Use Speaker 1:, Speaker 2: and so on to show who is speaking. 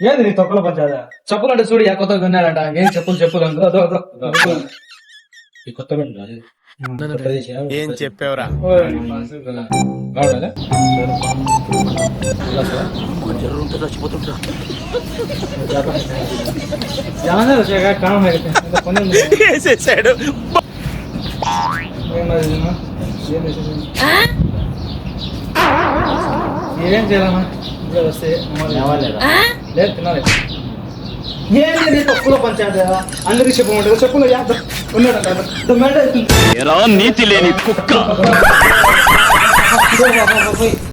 Speaker 1: ఏంది నీ తొక్కలో పంచాదా? చెప్పులు అంటే చూడు కొత్తగా కొన్నాడంట. ఏం చెప్పులు కొత్త
Speaker 2: ఏం చెప్పావురా? వేసేసాడు.
Speaker 1: ఏం చేయాలన్నా వస్తే లేదు తినాలి. ఏంటి తక్కువలో పంచాయతీ అందరికి చెప్పమంటారు. చెప్పులు ఉన్నాడు
Speaker 2: నీతి లేని కుక్క.